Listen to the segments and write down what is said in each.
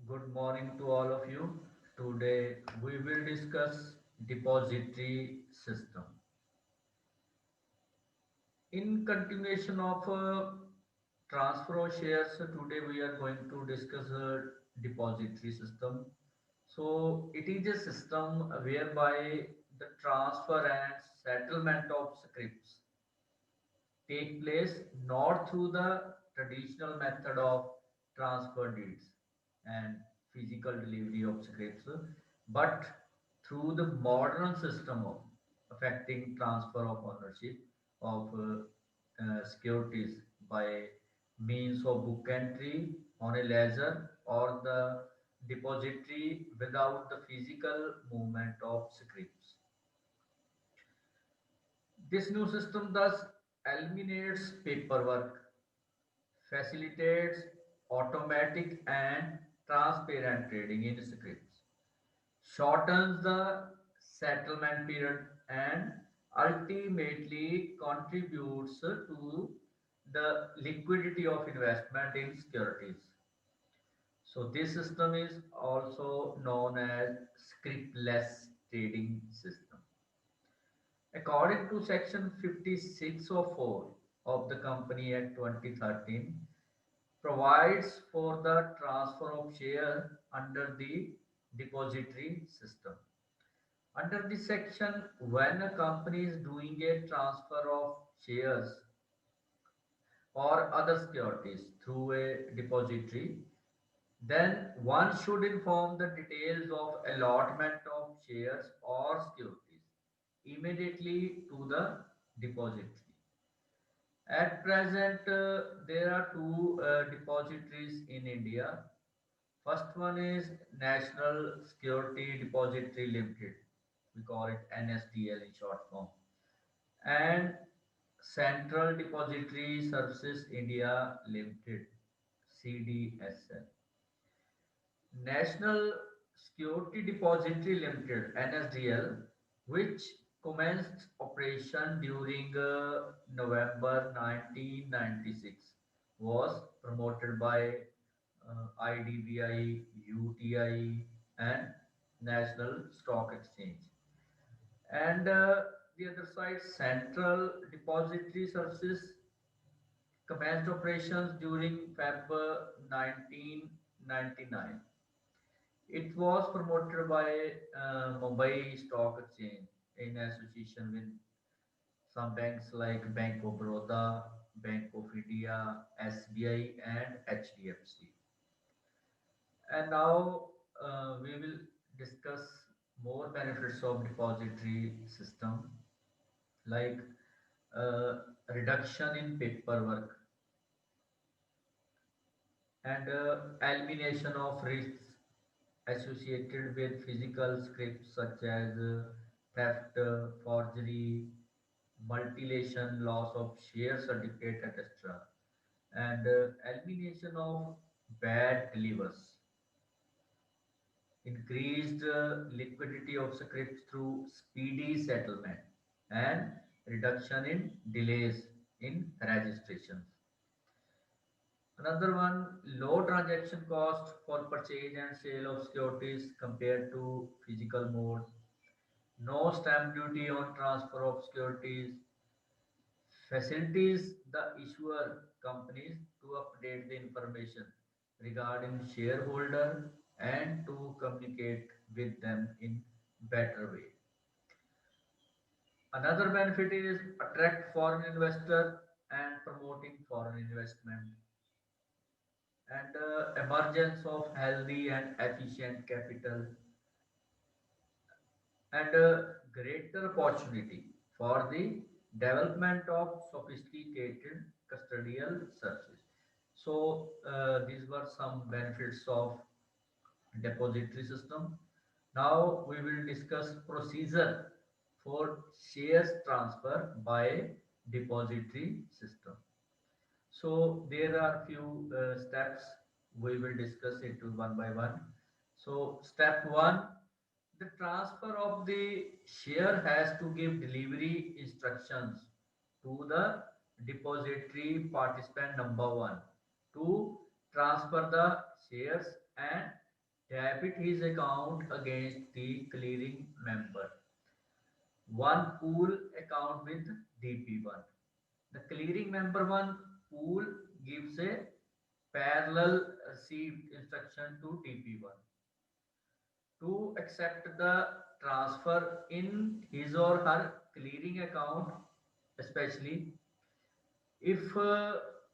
Good morning to all of you. Today we will discuss depository system. In continuation of transfer of shares, today we are going to discuss a depository system. So it is a system whereby the transfer and settlement of scripts take place not through the traditional method of transfer deeds and physical delivery of scripts, but through the modern system of affecting transfer of ownership of securities by means of book entry on a ledger or the depository without the physical movement of scripts. This new system thus eliminates paperwork, facilitates automatic and transparent trading in scripts, shortens the settlement period, and ultimately contributes to the liquidity of investment in securities. So this system is also known as scriptless trading system. According to Section 5604 of the Company Act 2013, provides for the transfer of share under the depository system. Under this section, when a company is doing a transfer of shares or other securities through a depository, then one should inform the details of allotment of shares or securities immediately to the depository. At present, there are two depositories in India. First one is National Security Depository Limited. We call it NSDL in short form. And Central Depository Services India Limited, CDSL. National Security Depository Limited, NSDL, which commenced operation during November 1996, was promoted by IDBI, UTI, and National Stock Exchange. And the other side, Central Depository Services commenced operations during February 1999. It was promoted by Mumbai Stock Exchange in association with some banks like Bank of Baroda, Bank of India, SBI, and HDFC. And now we will discuss more benefits of depository system like uh, reduction in paperwork and elimination of risks associated with physical scripts such as theft, forgery, mutilation, loss of share certificate, etc. And elimination of bad delivers, increased liquidity of scripts through speedy settlement, and reduction in delays in registrations. Another one, low transaction cost for purchase and sale of securities compared to physical mode. No stamp duty on transfer of securities. Facilities the issuer companies to update the information regarding shareholder and to communicate with them in better way. Another benefit is attract foreign investor and promoting foreign investment and emergence of healthy and efficient capital and greater opportunity for the development of sophisticated custodial services. So these were some benefits of depository system. Now we will discuss procedure for shares transfer by depository system. So there are few steps. We will discuss it one by one. So step one, the transfer of the share has to give delivery instructions to the depository participant number one to transfer the shares and debit his account against the clearing member. One pool account with DP1. The clearing member one pool gives a parallel receipt instruction to DP1 to accept the transfer in his or her clearing account, especially if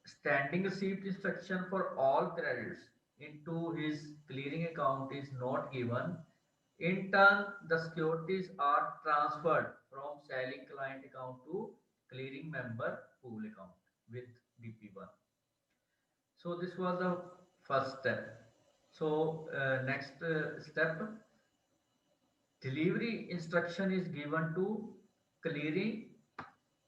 standing receipt instruction for all credits into his clearing account is not given. In turn, the securities are transferred from selling client account to clearing member pool account with DP1. So this was the first step. So next step, delivery instruction is given to clearing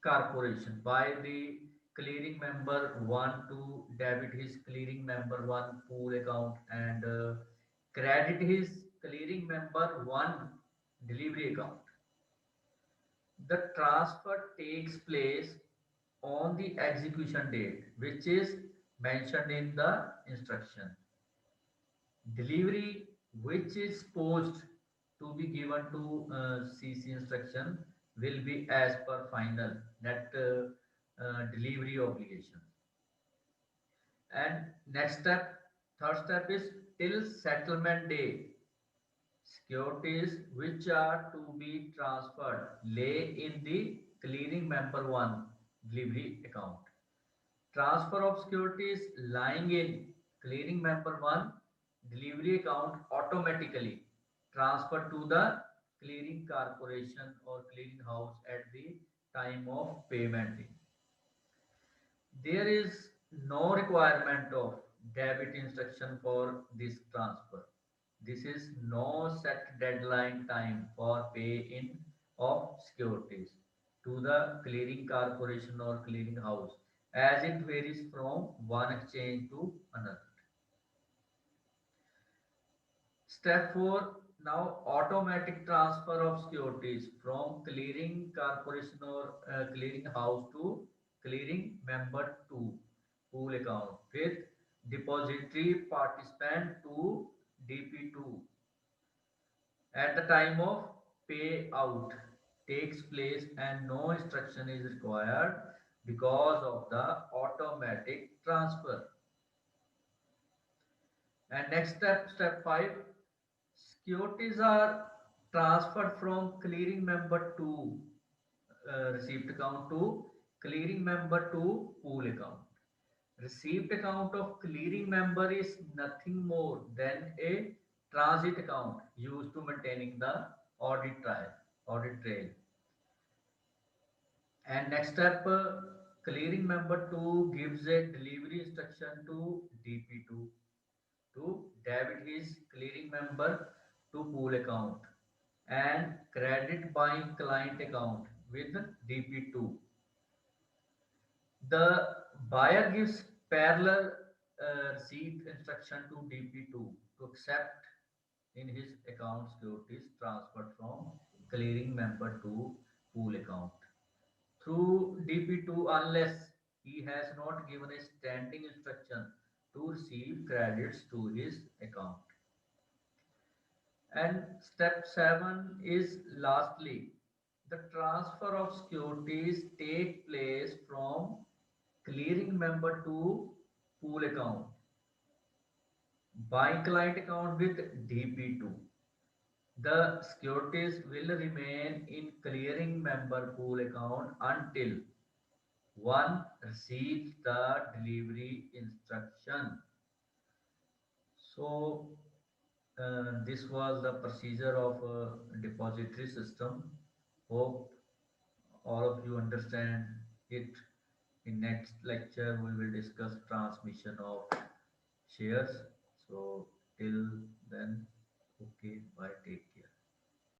corporation by the clearing member one to debit his clearing member one pool account and credit his clearing member one delivery account. The transfer takes place on the execution date, which is mentioned in the instruction. Delivery, which is supposed to be given to CC instruction, will be as per final net delivery obligation. And next step, third step is till settlement day. Securities which are to be transferred lay in the clearing member one delivery account. Transfer of securities lying in clearing member one delivery account automatically transferred to the clearing corporation or clearing house at the time of payment. There is no requirement of debit instruction for this transfer. This is no set deadline time for pay in of securities to the clearing corporation or clearing house as it varies from one exchange to another. Step 4, now automatic transfer of securities from clearing corporation or clearing house to clearing member 2 pool account with depository participant to DP2 at the time of payout takes place and no instruction is required because of the automatic transfer. And next step, step 5, securities are transferred from clearing member to receipt account to clearing member to pool account. Receipt account of clearing member is nothing more than a transit account used to maintaining the audit trail. And next step, clearing member 2 gives a delivery instruction to DP2 to debit his clearing member to pool account and credit buying client account with DP2. The buyer gives parallel receipt instruction to DP2 to accept in his account securities transferred from clearing member to pool account through DP2 unless he has not given a standing instruction to receive credits to his account. And step 7 is lastly, the transfer of securities take place from clearing member to pool account by client account with DP2. The securities will remain in clearing member pool account until one receives the delivery instruction. So this was the procedure of a depository system. Hope all of you understand it. In next lecture, we will discuss transmission of shares. So till then, okay, bye, take care.